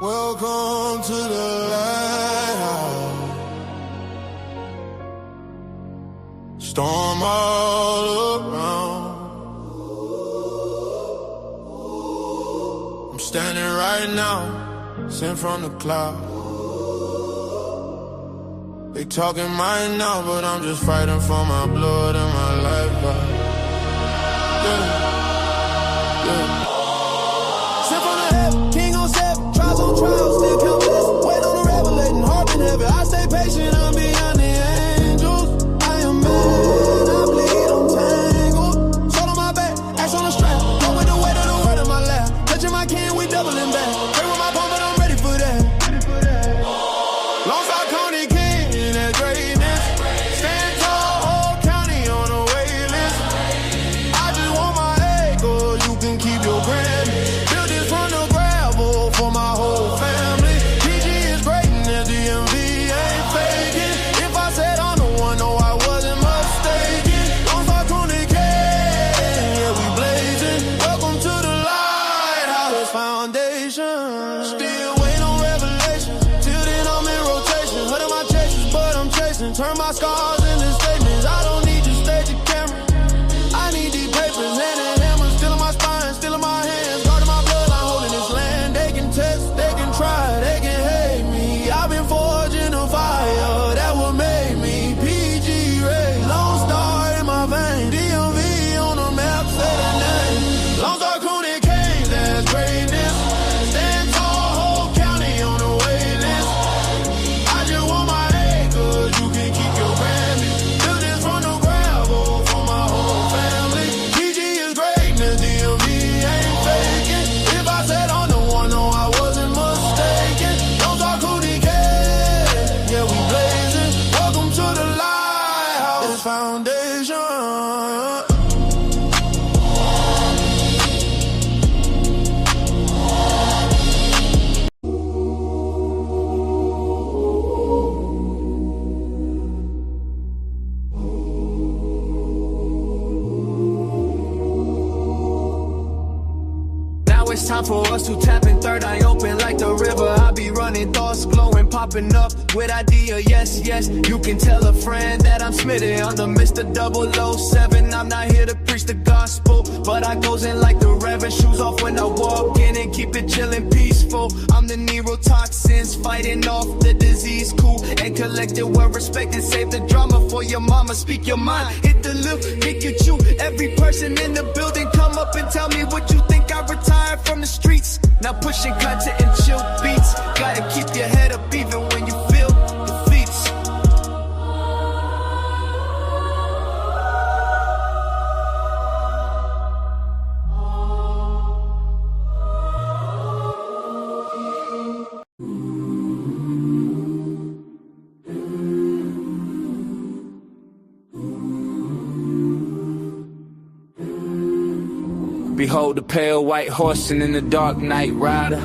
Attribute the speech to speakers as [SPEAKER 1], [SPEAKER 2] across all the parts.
[SPEAKER 1] Welcome to the lighthouse. Storm all around. I'm standing right now, sent from the cloud. They talking mine now, but I'm just fighting for my blood and my life. Yeah. Sent from the heaven, king on seven, trials on trials, still count blessings. Wait on the revelating, heart in heaven. I stay patient, I'm beyond the angels. I am mad, I bleed, I'm tangled. Soul on my back, axe on the strap. Go with the weight of the world in my lap. Touching my can, we doubling back. Pray with my palm, but I'm ready for that. Long Star County King, that greatness. Stand tall, whole county on the wait list. I just want my acres, you can keep your Grammy. Build this from the gravel for my whole family. PG is greatness, DMV ain't faking. If I said I'm the one, no, I wasn't mistaken. Long Star County King, yeah, we blazing. Welcome to the Lighthouse Foundation. Still waiting on revelation. Till then I'm in rotation. Heard of my chases, but I'm chasing. Turn my scars into statements. I don't need your stage or camera. I need these papers, hand and hammer. Still in my spine, still in my hands. Guarding my bloodline, holding this land. They can test, they can try, they can hate me. I've been forging a fire that will make me PG Ray. Lone Star in my vein. DMV on the map, say the name. Lone Star County Kings, that's greatness. Stand tall, whole county on the wait list. I just want my acres, you can keep your Grammy. Build this from the gravel for my whole family. PG is greatness, DMV ain't faking. If I said I'm the one, no, I wasn't mistaken. Don't talk Cooney K, yeah, we blazing. Welcome to the Lighthouse Foundation.
[SPEAKER 2] Now it's time for us to tap in, third eye open like the river. I be running, thoughts glowing, popping up with idea. Yes, yes, you can tell a friend that I'm smitten. I'm the Mr. 007. I'm not here to preach the gospel, but I goes in like the reverend. Shoes off when I walk in and keep it chillin', peaceful. I'm the neurotoxins, fighting off the disease. Cool and collected, well respected. Save the drama for your mama. Speak your mind, hit the lip, pick your chew. Every person in the building, come up and tell me what you think. I retired from the streets, now pushing content and chill beats. Gotta keep your head up even when you feel defeats. Behold the pale white horse and in the dark night rider.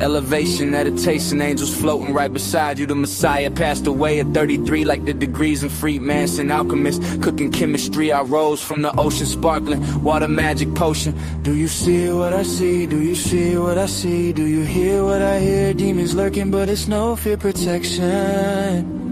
[SPEAKER 2] Elevation, meditation, angels floating right beside you. The Messiah passed away at 33 like the degrees in Freemason alchemist. Cooking chemistry, I rose from the ocean sparkling. Water magic potion. Do you see what I see? Do you see what I see? Do you hear what I hear? Demons lurking but it's no fear protection.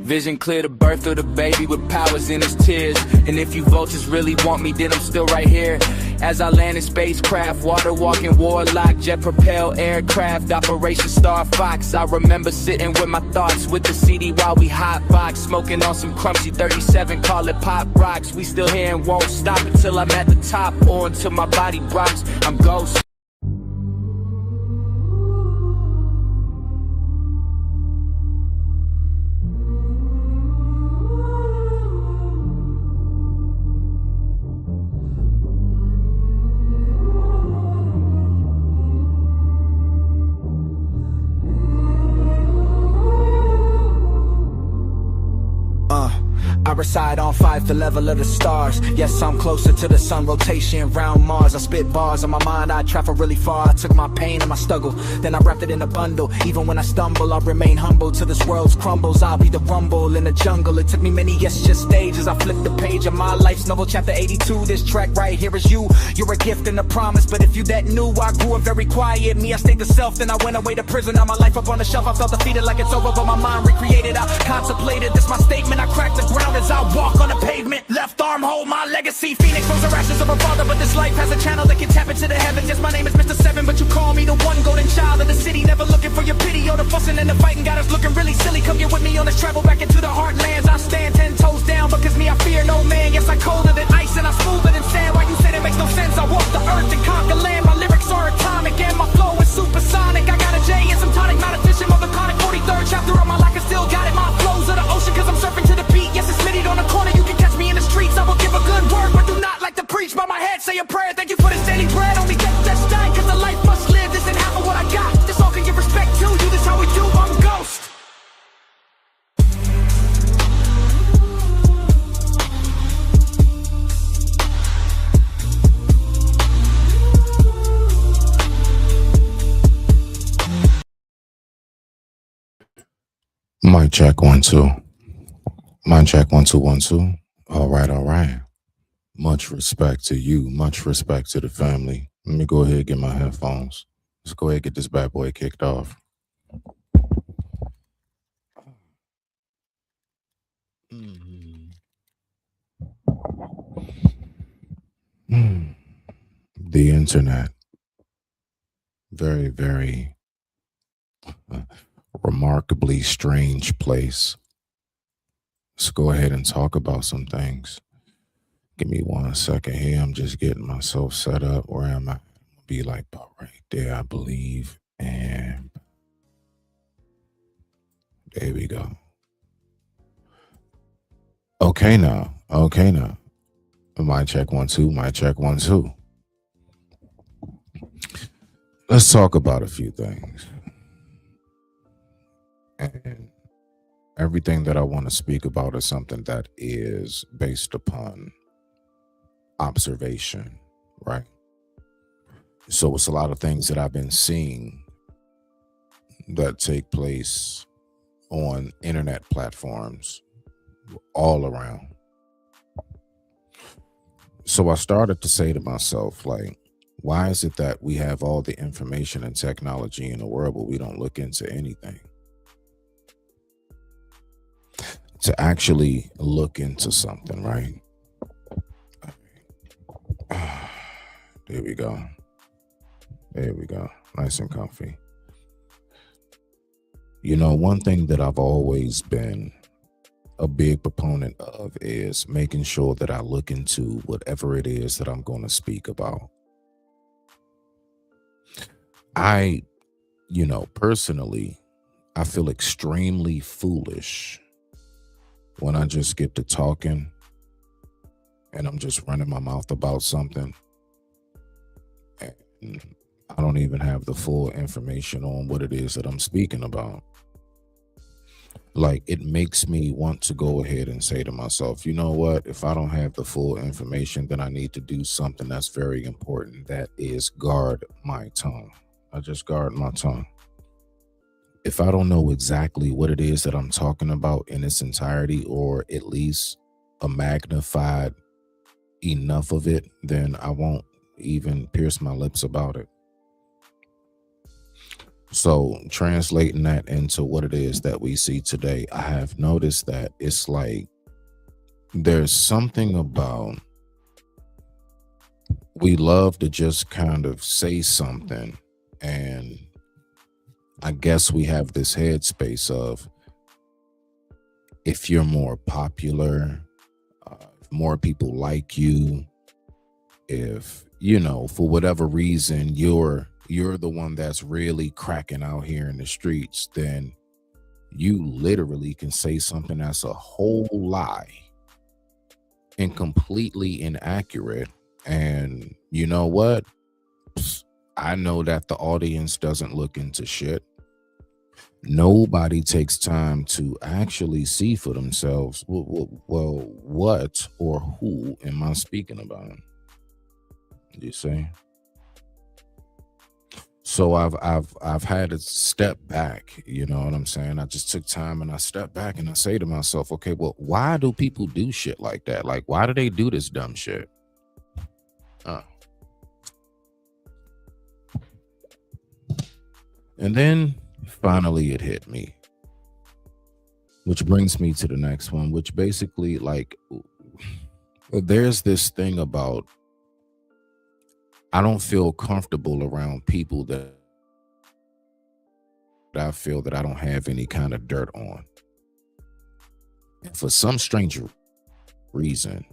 [SPEAKER 2] Vision clear, the birth of the baby with powers in his tears. And if you vultures really want me, then I'm still right here. As I land in spacecraft, water walking warlock, jet propelled aircraft, Operation Star Fox. I remember sitting with my thoughts with the CD while we hotbox, smoking on some crunchy 37, call it pop rocks. We still here and won't stop until I'm at the top or until my body rocks. I'm ghost. I reside on 5th, the level of the stars. Yes, I'm closer to the sun rotation round Mars. I spit bars on my mind, I travel really far. I took my pain and my struggle, then I wrapped it in a bundle. Even when I stumble, I'll remain humble till this world's crumbles. I'll be the rumble in the jungle. It took me many just stages. I flipped the page of my life's novel, chapter 82. This track right here is you. You're a gift and a promise, but if you that new, I grew up very quiet. Me, I stayed the self, then I went away to prison. Now my life up on the shelf, I felt defeated like it's over, but my mind recreated. I contemplated this my statement. I cracked the ground as I walk on the pavement. Left arm hold my legacy. Phoenix rose the ashes of a father, but this life has a channel that can tap into the heavens. Yes, my name is Mr. Seven, but you call me the one golden child of the city. Never looking for your pity or the fussing and the fighting. Got us looking really silly. Come get with me on this travel back into the heartlands. I stand 10 toes down, because me, I fear no man. Yes, I colder than ice and I smoother than sand. Why you say that makes no sense? I walk the earth and conquer land. My lyrics are atomic and my flow is supersonic. I got a J and some tonic, not efficient, motherconic. 43rd chapter of my life, I still got it. My flows of the ocean, cause I'm surfing to the beat. Yes, it's littered on the corner, you can catch me in the streets. I will give a good word, but do not like to preach. By my head, say a prayer, thank you for this daily bread. Only get that's dying, cause the life must live. This ain't half of what I got, this all can give respect to you. This how we do, I'm Ghost.
[SPEAKER 3] Mic check 1 2. Mic check 1 2 1 2. All right. Much respect to you. Much respect to the family. Let me go ahead and get my headphones. Let's go ahead and get this bad boy kicked off. The internet. Very, very remarkably strange place. Let's go ahead and talk about some things. Give me 1 second here. I'm just getting myself set up. Where am I? Be like about right there, I believe. And there we go. Okay now. Mic check 1 2. Mic check 1 2. Let's talk about a few things. And everything that I want to speak about is something that is based upon observation, right? So it's a lot of things that I've been seeing that take place on internet platforms all around. So I started to say to myself, like, why is it that we have all the information and technology in the world, but we don't look into anything? To actually look into something, right? There we go. Nice and comfy. You know, one thing that I've always been a big proponent of is making sure that I look into whatever it is that I'm going to speak about. Personally, I feel extremely foolish when I just get to talking and I'm just running my mouth about something and I don't even have the full information on what it is that I'm speaking about. Like, it makes me want to go ahead and say to myself, you know what? If I don't have the full information, then I need to do something that's very important. That is guard my tongue. I just guard my tongue. If I don't know exactly what it is that I'm talking about in its entirety, or at least a magnified enough of it, then I won't even pierce my lips about it. So translating that into what it is that we see today, I have noticed that it's like there's something about, we love to just kind of say something, and I guess we have this headspace of, if you're more popular, if more people like you, if, for whatever reason, you're the one that's really cracking out here in the streets, then you literally can say something that's a whole lie and completely inaccurate. And you know what? I know that the audience doesn't look into shit. Nobody takes time to actually see for themselves, well, what or who am I speaking about? You see? So I've had to step back, you know what I'm saying? I just took time and I stepped back and I say to myself, okay, well, why do people do shit like that? Like, why do they do this dumb shit? And then finally it hit me, which brings me to the next one, which basically, like, there's this thing about I don't feel comfortable around people that I feel that I don't have any kind of dirt on. And for some strange reason,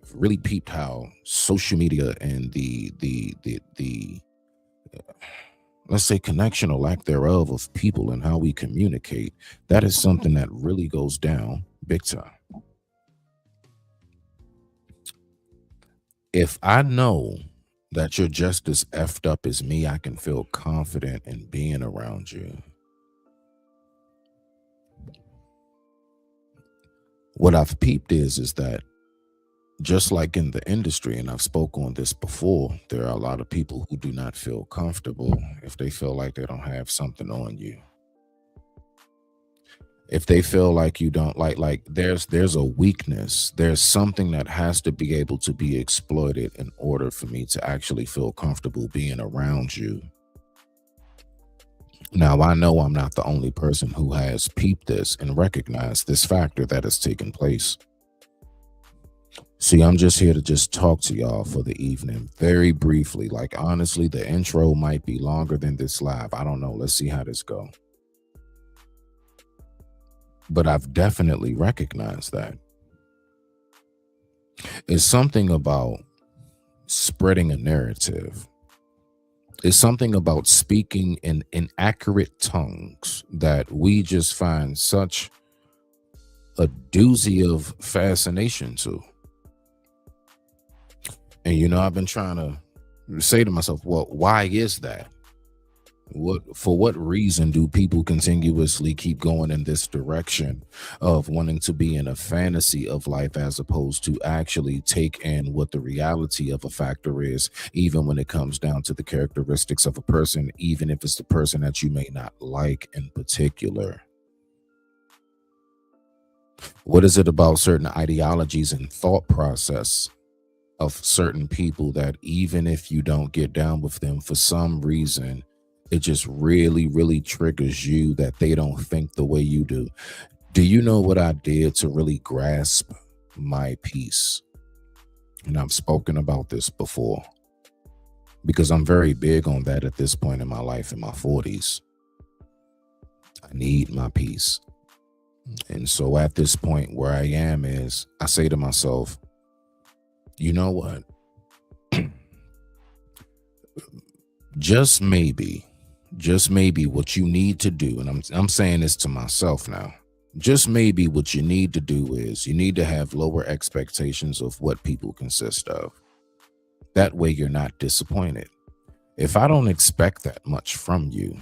[SPEAKER 3] I've really peeped how social media and the let's say connection or lack thereof of people and how we communicate, that is something that really goes down big time. If I know that you're just as effed up as me, I can feel confident in being around you. What I've peeped is that just like in the industry, and I've spoke on this before, there are a lot of people who do not feel comfortable if they feel like they don't have something on you. If they feel like you don't like there's a weakness, there's something that has to be able to be exploited in order for me to actually feel comfortable being around you. Now, I know I'm not the only person who has peeped this and recognized this factor that has taken place. See, I'm just here to just talk to y'all for the evening very briefly. Like, honestly, the intro might be longer than this live. I don't know. Let's see how this go. But I've definitely recognized that. It's something about spreading a narrative. It's something about speaking in inaccurate tongues that we just find such a doozy of fascination to. And, you know, I've been trying to say to myself, well, why is that? For what reason do people continuously keep going in this direction of wanting to be in a fantasy of life as opposed to actually take in what the reality of a factor is, even when it comes down to the characteristics of a person, even if it's the person that you may not like in particular? What is it about certain ideologies and thought process of certain people that even if you don't get down with them for some reason, it just really, really triggers you that they don't think the way you do? Do you know what I did to really grasp my peace? And I've spoken about this before because I'm very big on that at this point in my life, in my 40s. I need my peace. And so at this point where I am is I say to myself, you know what? Just maybe what you need to do, and I'm saying this to myself now, just maybe what you need to do is you need to have lower expectations of what people consist of. That way you're not disappointed. If I don't expect that much from you,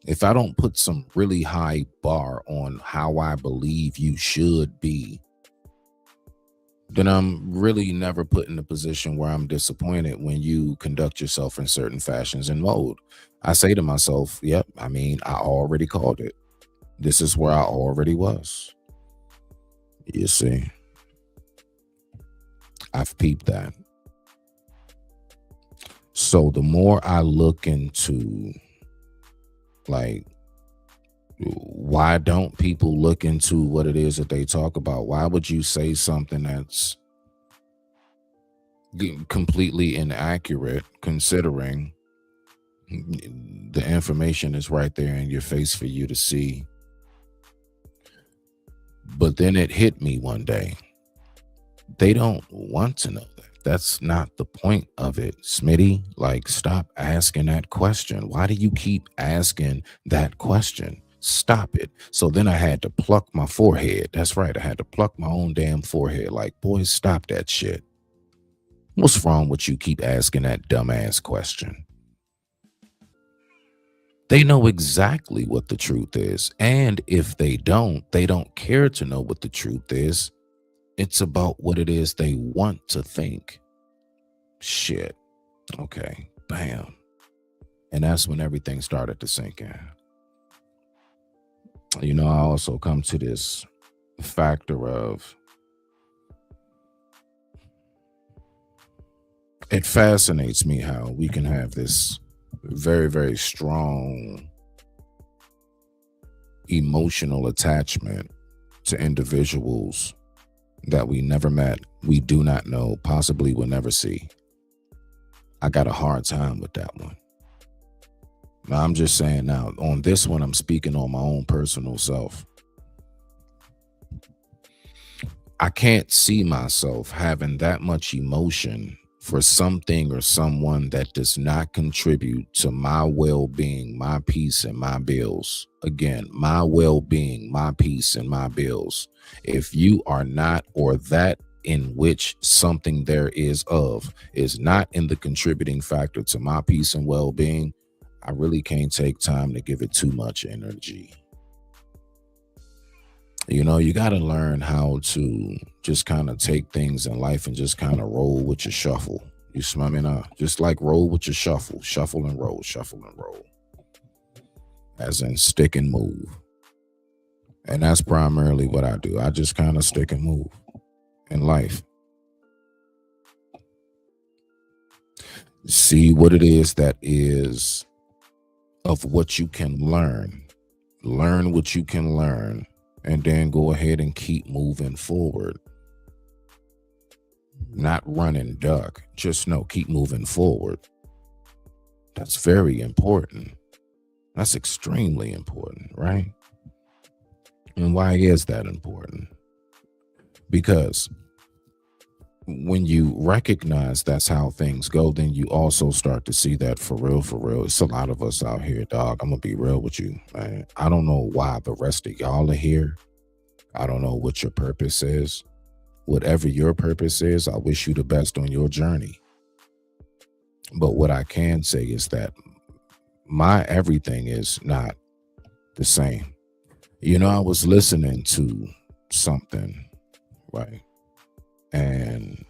[SPEAKER 3] if I don't put some really high bar on how I believe you should be, then I'm really never put in a position where I'm disappointed when you conduct yourself in certain fashions and mode. I say to myself, yep, I mean, I already called it. This is where I already was. You see, I've peeped that. So the more I look into, like, why don't people look into what it is that they talk about? Why would you say something that's completely inaccurate considering the information is right there in your face for you to see? But then it hit me one day. They don't want to know that. That's not the point of it, Smitty. Like, stop asking that question. Why do you keep asking that question? Stop it. So then I had to pluck my forehead. That's right. I had to pluck my own damn forehead. Like, boys, stop that shit. What's wrong with you keep asking that dumbass question? They know exactly what the truth is. And if they don't care to know what the truth is. It's about what it is they want to think. Shit. Okay. Bam. And that's when everything started to sink in. You know, I also come to this factor of, it fascinates me how we can have this very, very strong emotional attachment to individuals that we never met, we do not know, possibly will never see. I got a hard time with that one. Now, I'm just saying now, on this one, I'm speaking on my own personal self. I can't see myself having that much emotion for something or someone that does not contribute to my well-being, my peace, and my bills. Again, my well-being, my peace, and my bills. If you are not, or that in which something there is not in the contributing factor to my peace and well-being, I really can't take time to give it too much energy. You know, you got to learn how to just kind of take things in life and just kind of roll with your shuffle. You smell me now? Just like roll with your shuffle. Shuffle and roll, shuffle and roll. As in stick and move. And that's primarily what I do. I just kind of stick and move in life. See what it is that is of what you can learn. Learn what you can learn. And then go ahead and keep moving forward. Not run and duck. Just know, keep moving forward. That's very important. That's extremely important, right? And why is that important? Because when you recognize that's how things go, then you also start to see that for real, it's a lot of us out here, dog. I'm gonna be real with you, man. I don't know why the rest of y'all are here. I don't know what your purpose is. Whatever your purpose is, I wish you the best on your journey. But what I can say is that my everything is not the same. You know, I was listening to something, right? And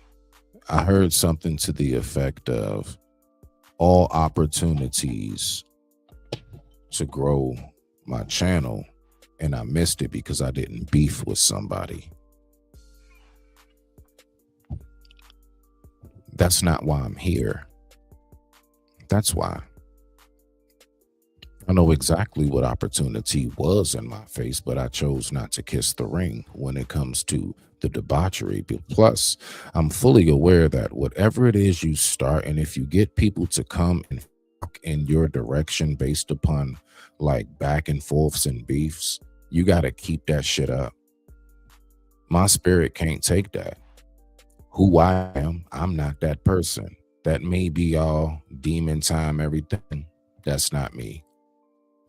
[SPEAKER 3] I heard something to the effect of all opportunities to grow my channel, and I missed it because I didn't beef with somebody. That's not why I'm here. That's why. I know exactly what opportunity was in my face, but I chose not to kiss the ring when it comes to the debauchery. Plus, I'm fully aware that whatever it is you start, and if you get people to come and fuck in your direction based upon like back and forths and beefs, you got to keep that shit up. My spirit can't take that. Who I am, I'm not that person. That may be all demon time, everything. That's not me.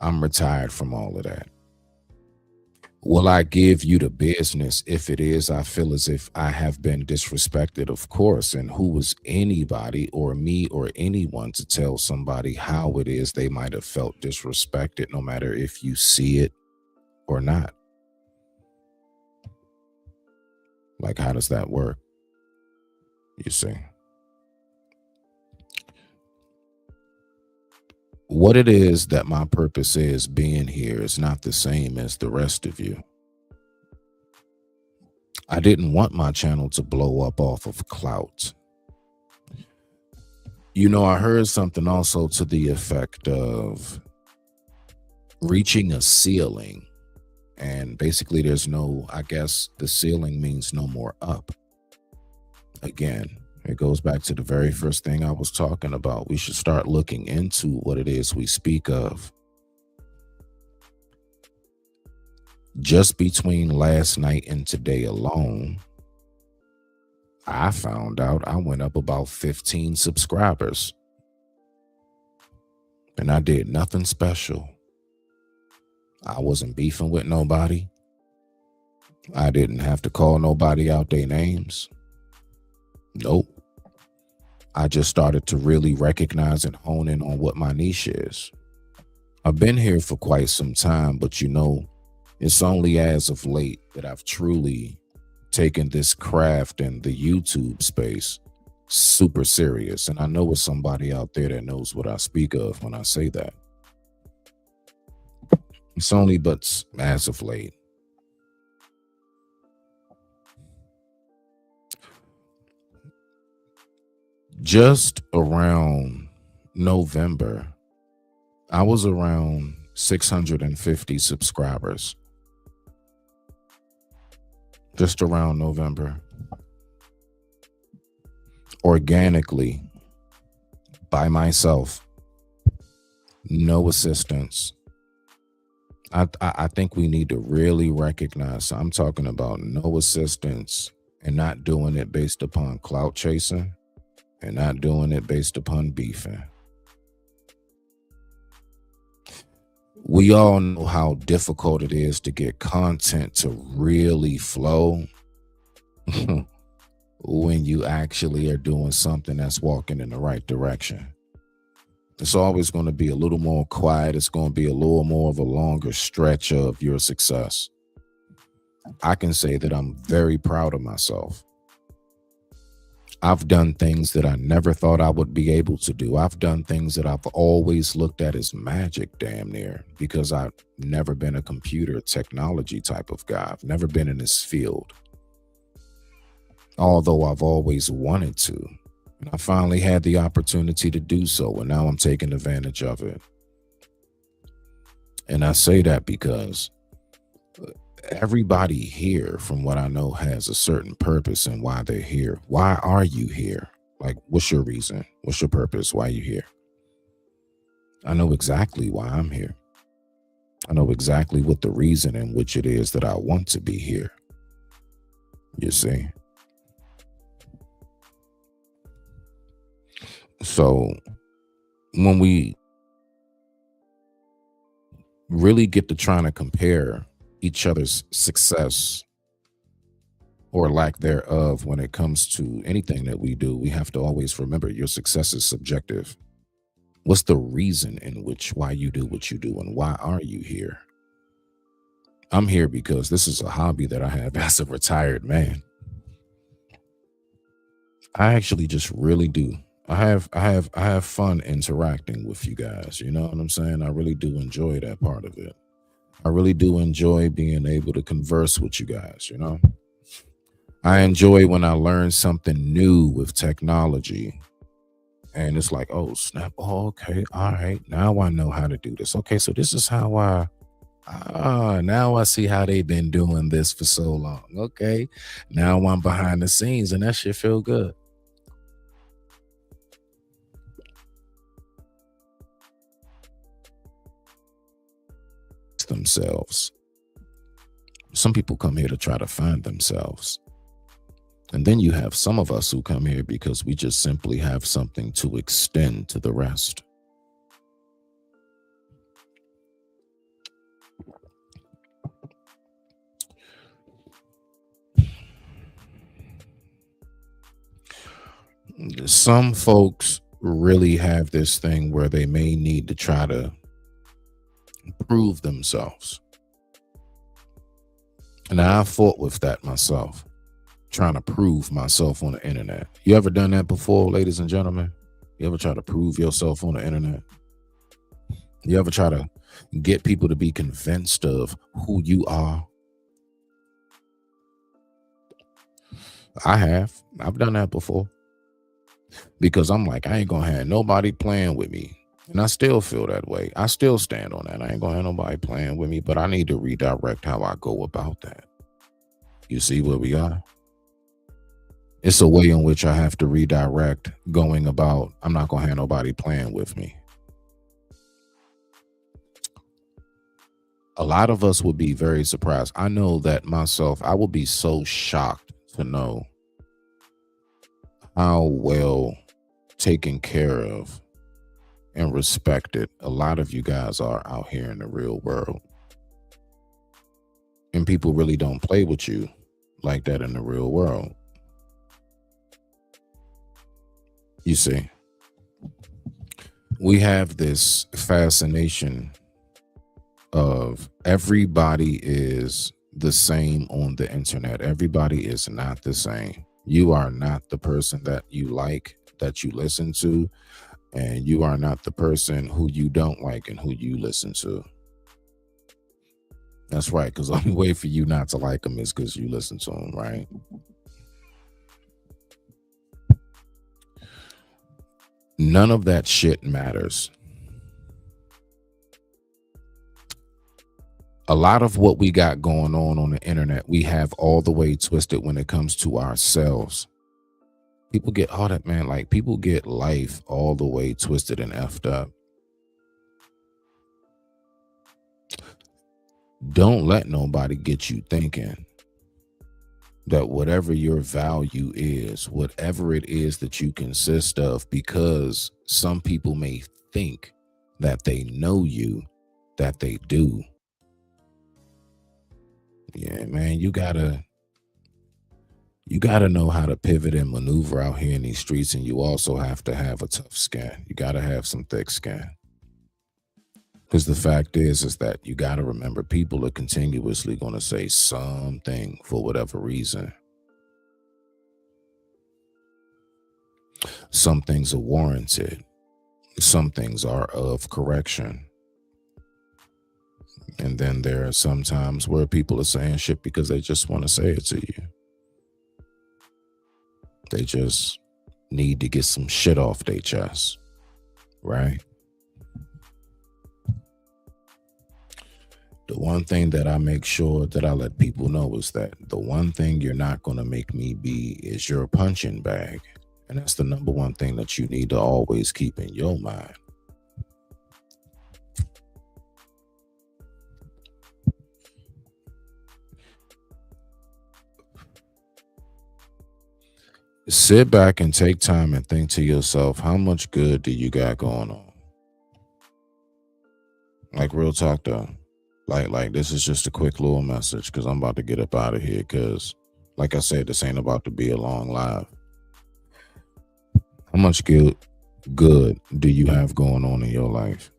[SPEAKER 3] I'm retired from all of that. Will I give you the business if it is I feel as if I have been disrespected? Of course. And who is anybody or me or anyone to tell somebody how it is they might have felt disrespected, no matter if you see it or not? Like, how does that work? You see? What it is that my purpose is being here is not the same as the rest of you. I didn't want my channel to blow up off of clout. You know, I heard something also to the effect of reaching a ceiling. And basically there's no, I guess the ceiling means no more up. Again, it goes back to the very first thing I was talking about. We should start looking into what it is we speak of. Just between last night and today alone, I found out I went up about 15 subscribers. And I did nothing special. I wasn't beefing with nobody. I didn't have to call nobody out their names. Nope. I just started to really recognize and hone in on what my niche is. I've been here for quite some time, but it's only as of late that I've truly taken this craft in the YouTube space super serious. And I know it's somebody out there that knows what I speak of when I say that. It's only but as of late. Just around November, I was around 650 subscribers. Just around November. Organically, by myself, no assistance. I think we need to really recognize, I'm talking about no assistance and not doing it based upon clout chasing and not doing it based upon beefing. We all know how difficult it is to get content to really flow when you actually are doing something that's walking in the right direction. It's always going to be a little more quiet. It's going to be a little more of a longer stretch of your success. I can say that I'm very proud of myself. I've done things that I never thought I would be able to do. I've done things that I've always looked at as magic, damn near, because I've never been a computer technology type of guy. I've never been in this field, although I've always wanted to. And I finally had the opportunity to do so, and now I'm taking advantage of it. And I say that because everybody here, from what I know, has a certain purpose and why they're here. Why are you here? Like, what's your reason? What's your purpose? Why are you here? I know exactly why I'm here. I know exactly what the reason in which it is that I want to be here. You see? So when we really get to trying to compare each other's success or lack thereof when it comes to anything that we do, we have to always remember your success is subjective. What's the reason in which why you do what you do, and why are you here? I'm here because this is a hobby that I have as a retired man. I actually just really do. I have fun interacting with you guys. You know what I'm saying? I really do enjoy that part of it. I really do enjoy being able to converse with you guys, you know? I enjoy when I learn something new with technology. And it's like, oh, snap. Oh, okay. All right. Now I know how to do this. Okay, so this is how now I see how they've been doing this for so long. Okay. Now I'm behind the scenes, and that shit feel good. Themselves. Some people come here to try to find themselves. And then you have some of us who come here because we just simply have something to extend to the rest. Some folks really have this thing where they may need to try to prove themselves. And I fought with that myself, trying to prove myself on the internet. You ever done that before, ladies and gentlemen? You ever try to prove yourself on the internet? You ever try to get people to be convinced of who you are? I have. I've done that before. Because I'm like, I ain't gonna have nobody playing with me. And I still feel that way. I still stand on that. I ain't gonna have nobody playing with me, but I need to redirect how I go about that. You see where we are? It's a way in which I have to redirect going about, I'm not gonna have nobody playing with me. A lot of us would be very surprised. I know that myself, I would be so shocked to know how well taken care of and respected a lot of you guys are out here in the real world. And people really don't play with you like that in the real world. You see, we have this fascination of everybody is the same on the internet. Everybody is not the same. You are not the person that you like, that you listen to, and you are not the person who you don't like and who you listen to. That's right, because the only way for you not to like them is because you listen to them, right? None of that shit matters. A lot of what we got going on the internet, we have all the way twisted when it comes to ourselves. People get all that, man. Like, people get life all the way twisted and effed up. Don't let nobody get you thinking that whatever your value is, whatever it is that you consist of, because some people may think that they know you, that they do. Yeah, man, you gotta know how to pivot and maneuver out here in these streets, and you also have to have a tough skin. You gotta have some thick skin. Because the fact is that you gotta remember, people are continuously gonna say something for whatever reason. Some things are warranted. Some things are of correction. And then there are some times where people are saying shit because they just want to say it to you. They just need to get some shit off their chest, right? The one thing that I make sure that I let people know is that the one thing you're not going to make me be is your punching bag. And that's the number one thing that you need to always keep in your mind. Sit back and take time and think to yourself, how much good do you got going on? Like, real talk though. Like this is just a quick little message, because I'm about to get up out of here, because like I said, this ain't about to be a long live. How much good do you have going on in your life?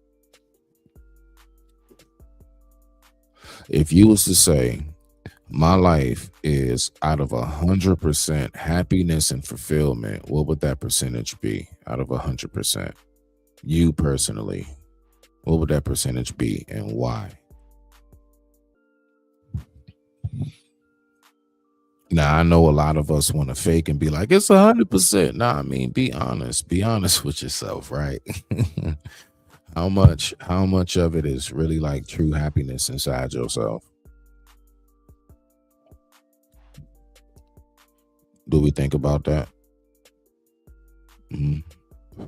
[SPEAKER 3] If you was to say, my life is out of 100% happiness and fulfillment, what would that percentage be out of 100%? You personally, what would that percentage be and why? Now, I know a lot of us want to fake and be like, it's 100%. Nah, I mean, be honest with yourself, right? How much of it is really like true happiness inside yourself? Do we think about that? Mm-hmm.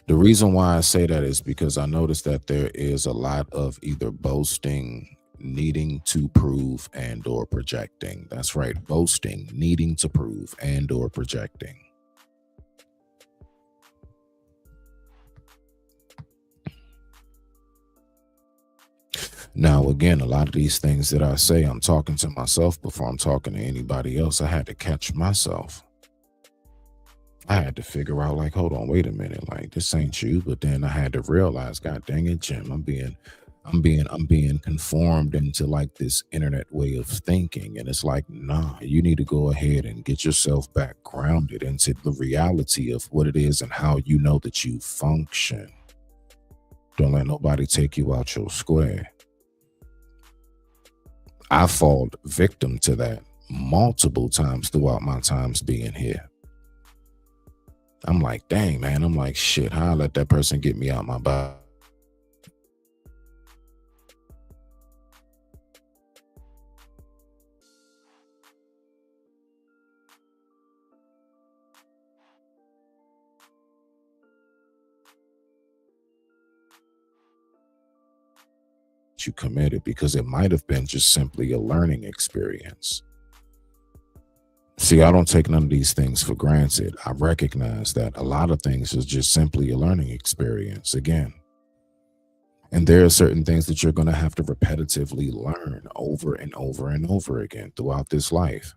[SPEAKER 3] The reason why I say that is because I noticed that there is a lot of either boasting, needing to prove, and or projecting. That's right, boasting, needing to prove, and or projecting. Now, again, a lot of these things that I say, I'm talking to myself before I'm talking to anybody else. I had to catch myself. I had to figure out, like, hold on, wait a minute, like, this ain't you. But then I had to realize, God dang it, Jim, I'm being conformed into like this internet way of thinking. And it's like, nah, you need to go ahead and get yourself back grounded into the reality of what it is and how you know that you function. Don't let nobody take you out your square. I fall victim to that multiple times throughout my times being here. I'm like, dang, man. I'm like, shit, how I let that person get me out my body? You committed, because it might have been just simply a learning experience. See, I don't take none of these things for granted. I recognize that a lot of things is just simply a learning experience again. And there are certain things that you're going to have to repetitively learn over and over and over again throughout this life.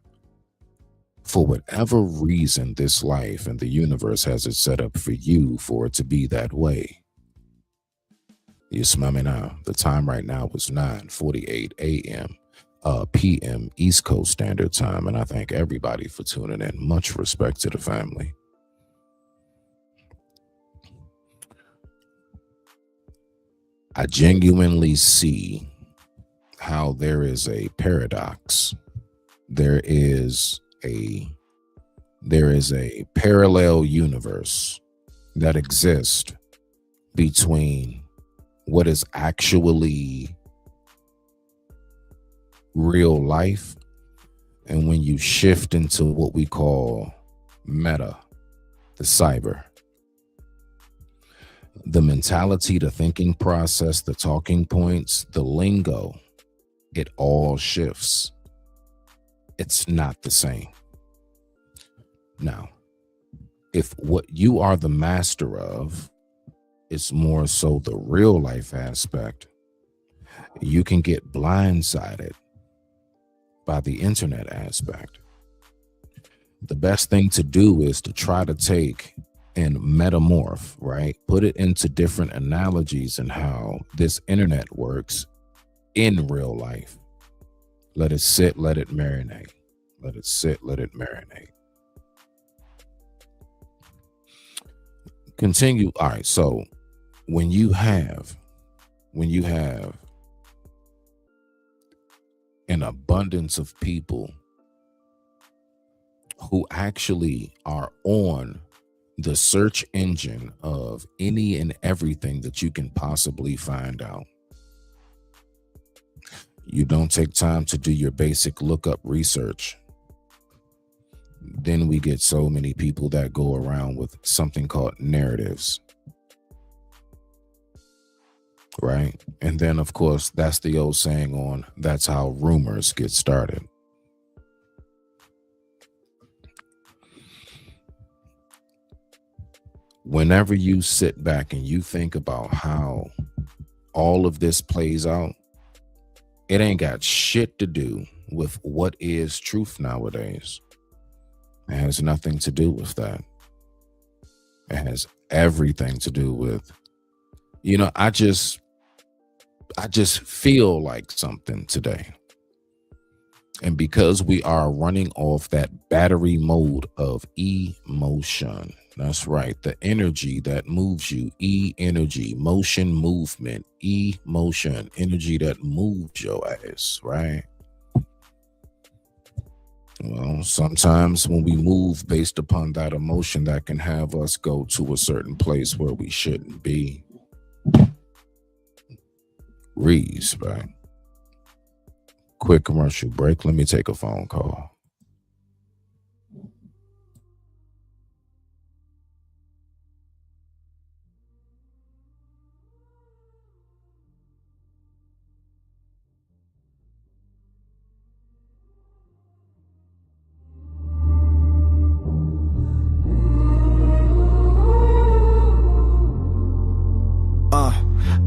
[SPEAKER 3] For whatever reason, this life and the universe has it set up for you for it to be that way. You smell me now? The time right now is 9:48 a.m. PM East Coast Standard Time, and I thank everybody for tuning in. Much respect to the family. I genuinely see how there is a paradox. There is a parallel universe that exists between what is actually real life and when you shift into what we call meta, the cyber. The mentality, the thinking process, the talking points, the lingo, it all shifts. It's not the same. Now, if what you are the master of is more so the real life aspect, you can get blindsided by the internet aspect. The best thing to do is to try to take and metamorph, right? Put it into different analogies and how this internet works in real life. Let it sit, let it marinate. Let it sit, let it marinate. Continue. All right. So when you have an abundance of people who actually are on the search engine of any and everything that you can possibly find out, you don't take time to do your basic lookup research, then we get so many people that go around with something called narratives, right? And then, of course, that's the old saying on that's how rumors get started. Whenever you sit back and you think about how all of this plays out, it ain't got shit to do with what is truth nowadays. It has nothing to do with that. It has everything to do with, I just feel like something today. And because we are running off that battery mode of emotion, that's right, the energy that moves you, energy, motion, movement, emotion, energy that moves your ass, right? Well, sometimes when we move based upon that emotion, that can have us go to a certain place where we shouldn't be. Reese, right? Quick commercial break. Let me take a phone call.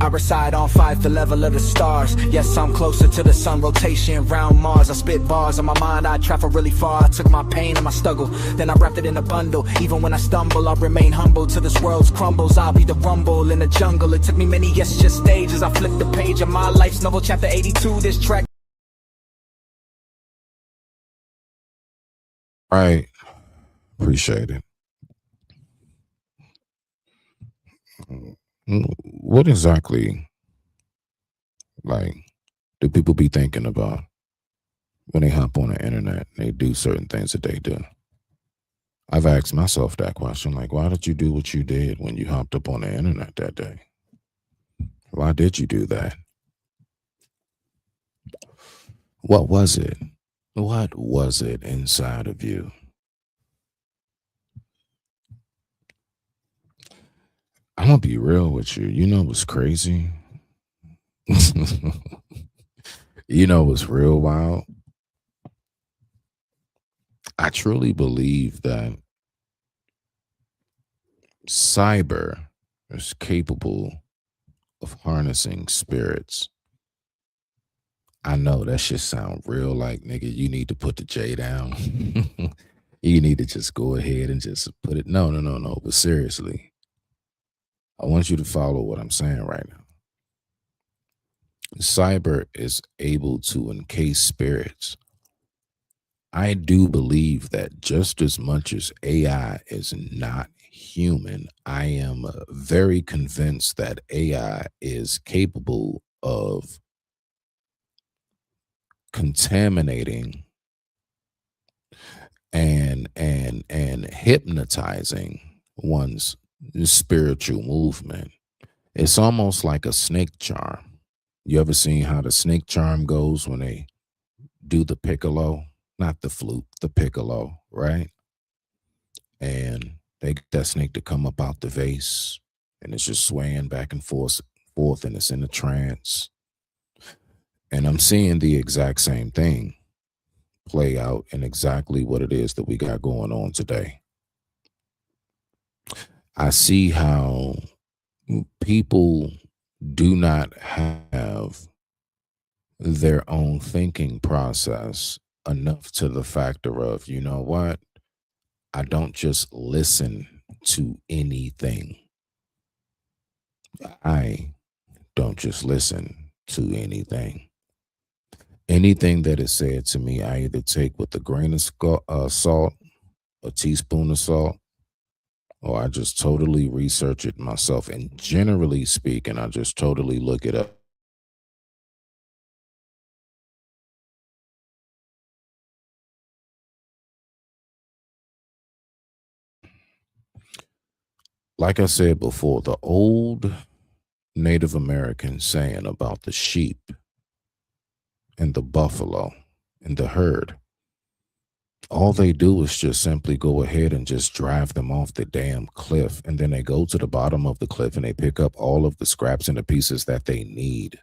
[SPEAKER 2] I reside on 5, the level of the stars. Yes, I'm closer to the sun, rotation round Mars. I spit bars on my mind, I travel really far. I took my pain and my struggle, then I wrapped it in a bundle. Even when I stumble, I remain humble. Till this world's crumbles, I'll be the rumble in the jungle. It took me many just stages. I flipped the page of my life's novel, chapter 82. This track.
[SPEAKER 3] All right. Appreciate it. What exactly, do people be thinking about when they hop on the internet and they do certain things that they do? I've asked myself that question, why did you do what you did when you hopped up on the internet that day? Why did you do that? What was it? What was it inside of you? I'm gonna be real with you. You know what's crazy? You know what's real wild? I truly believe that cyber is capable of harnessing spirits. I know that shit sound real nigga, you need to put the J down. You need to just go ahead and just put it. No. But seriously, I want you to follow what I'm saying right now. cyber is able to encase spirits. I do believe that just as much as AI is not human, I am very convinced that AI is capable of contaminating and hypnotizing one's spiritual movement. It's almost like a snake charm. You ever seen how the snake charm goes when they do the piccolo? Not the flute, the piccolo, right? And they get that snake to come up out the vase and it's just swaying back and forth and it's in a trance. And I'm seeing the exact same thing play out in exactly what it is that we got going on today. I see how people do not have their own thinking process enough to the factor of, you know what? I don't just listen to anything. I don't just listen to anything. Anything that is said to me, I either take with a grain of salt, a teaspoon of salt, or I just totally research it myself. And generally speaking, I just totally look it up. Like I said before, the old Native American saying about the sheep and the buffalo and the herd, all they do is just simply go ahead and just drive them off the damn cliff. And then they go to the bottom of the cliff and they pick up all of the scraps and the pieces that they need.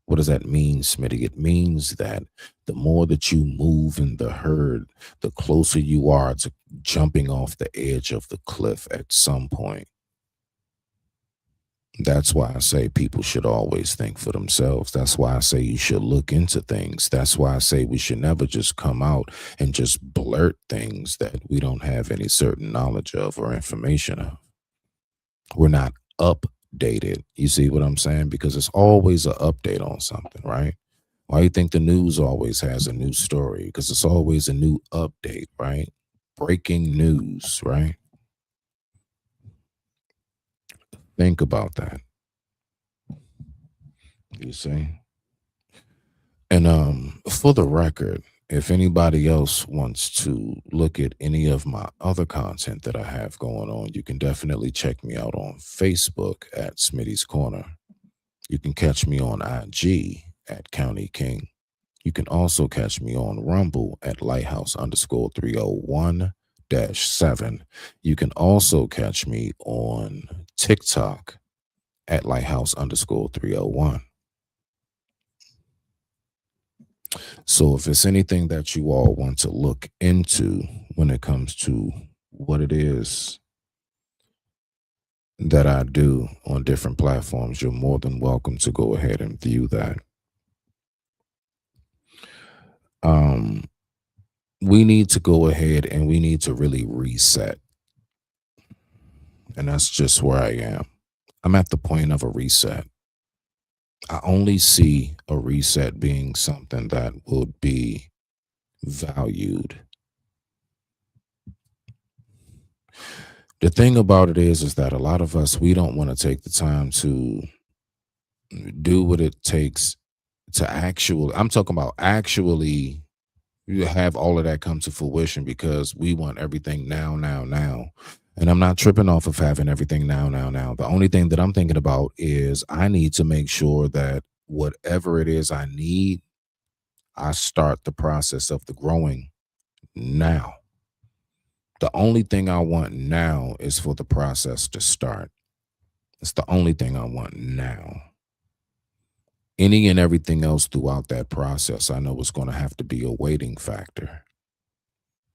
[SPEAKER 3] What does that mean, Smitty? It means that the more that you move in the herd, the closer you are to jumping off the edge of the cliff at some point. That's why I say people should always think for themselves. That's why I say you should look into things. That's why I say we should never just come out and just blurt things that we don't have any certain knowledge of or information of. We're not updated. You see what I'm saying? Because it's always an update on something, right? Why do you think the news always has a new story? Because it's always a new update, right? Breaking news, right? Think about that. You see? And for the record, if anybody else wants to look at any of my other content that I have going on, you can definitely check me out on Facebook at Smitty's Corner. You can catch me on IG at County King. You can also catch me on Rumble at Lighthouse_301-7. You can also catch me on TikTok at Lighthouse_301. So if it's anything that you all want to look into when it comes to what it is that I do on different platforms, you're more than welcome to go ahead and view that. We need to go ahead and we need to really reset. And that's just where I am. I'm at the point of a reset. I only see a reset being something that would be valued. The thing about it is that a lot of us, we don't want to take the time to do what it takes to I'm talking about actually have all of that come to fruition, because we want everything now. And I'm not tripping off of having everything now. The only thing that I'm thinking about is I need to make sure that whatever it is I need, I start the process of the growing now. The only thing I want now is for the process to start. It's the only thing I want now. Any and everything else throughout that process, I know it's going to have to be a waiting factor.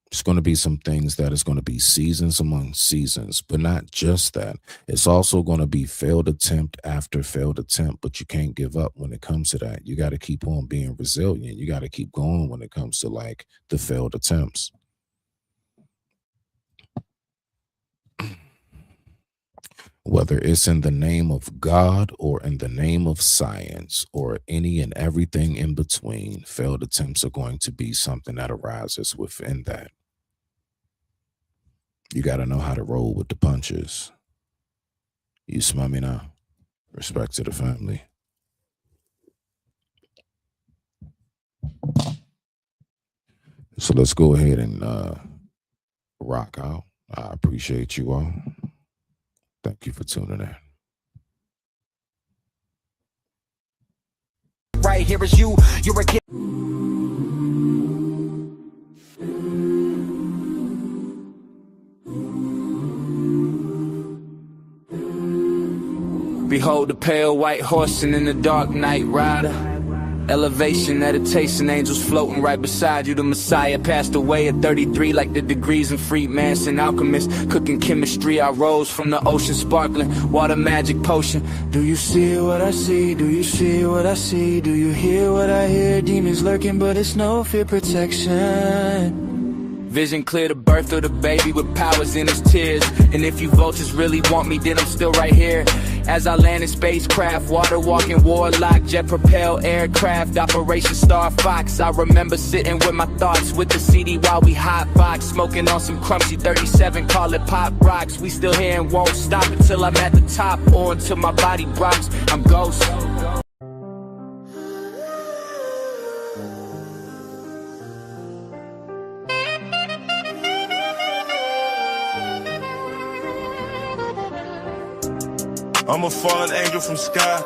[SPEAKER 3] It's going to be some things that is going to be seasons among seasons, but not just that. It's also going to be failed attempt after failed attempt, but you can't give up when it comes to that. You got to keep on being resilient. You got to keep going when it comes to like the failed attempts. Whether it's in the name of God or in the name of science or any and everything in between, failed attempts are going to be something that arises within that. You got to know how to roll with the punches. You smell me now? Respect to the family. So let's go ahead and rock out. I appreciate you all. Thank you for tuning in.
[SPEAKER 2] Right here is you. You're a kid. Behold the pale white horse and in the dark night rider. Elevation, meditation, angels floating right beside you. The Messiah passed away at 33 like the degrees in Freemason alchemist. Cooking chemistry, I rose from the ocean sparkling. Water magic potion. Do you see what I see? Do you see what I see? Do you hear what I hear? Demons lurking but it's no fear protection. Vision clear, the birth of the baby with powers in his tears. And if you vultures really want me, then I'm still right here. As I land in spacecraft, water walking warlock, jet propelled aircraft, Operation Star Fox. I remember sitting with my thoughts with the CD while we hotbox, smoking on some crunchy 37, call it pop rocks. We still here and won't stop until I'm at the top or until my body rocks. I'm ghost.
[SPEAKER 4] I'm a fallen angel from sky.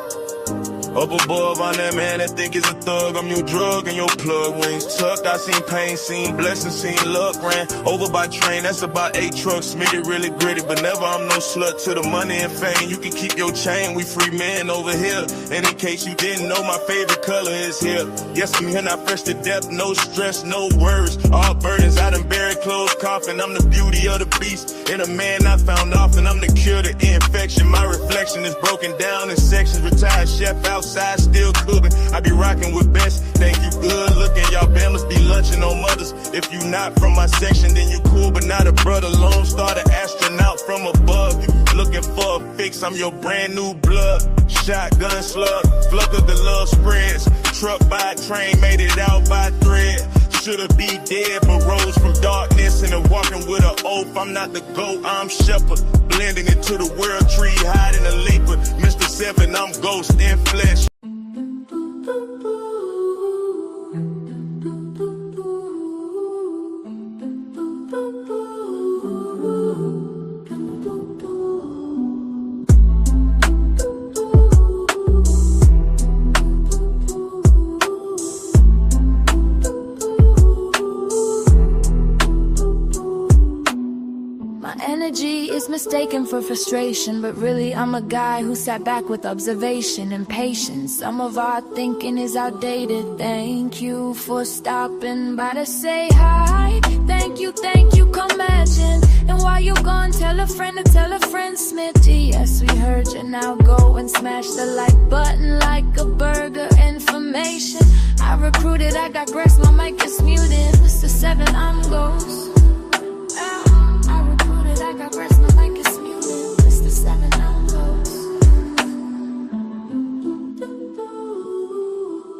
[SPEAKER 4] Up above, I'm that man that think is a thug. I'm your drug and your plug. Wings tucked, I seen pain, seen blessings, seen luck. Ran over by train, that's about 8 trucks. Smitty really gritty, but never I'm no slut to the money and fame. You can keep your chain, we free men over here. And in case you didn't know, my favorite color is here. Yes, I'm here, not fresh to death, no stress, no worries. All burdens, I done buried, closed coffin. I'm the beauty of the beast, and a man I found often. I'm the cure to infection, my reflection is broken down in sections. Retired chef outside, still cooking. I be rocking with best. Thank you, good looking. Y'all bammers be lunching on mothers. If you not from my section, then you cool, but not a brother. Lone Star, the astronaut from above. You looking for a fix? I'm your brand new blood. Shotgun slug, flood of the love spreads. Truck by train, made it out by thread. Shoulda be dead, but rose from darkness and walking with an oath. I'm not the goat, I'm shepherd. Blending into the world tree, hiding a leaper. Mr. 7, I'm ghost in flesh.
[SPEAKER 5] Mistaken for frustration, but really I'm a guy who sat back with observation and patience. Some of our thinking is outdated. Thank you for stopping by to say hi. Thank you, come imagine. And while you gone, tell a friend to tell a friend, Smitty. Yes, we heard you, now go and smash the like button like a burger. Information I recruited, I got grass, my mic is muted. Mr. 7, I'm going.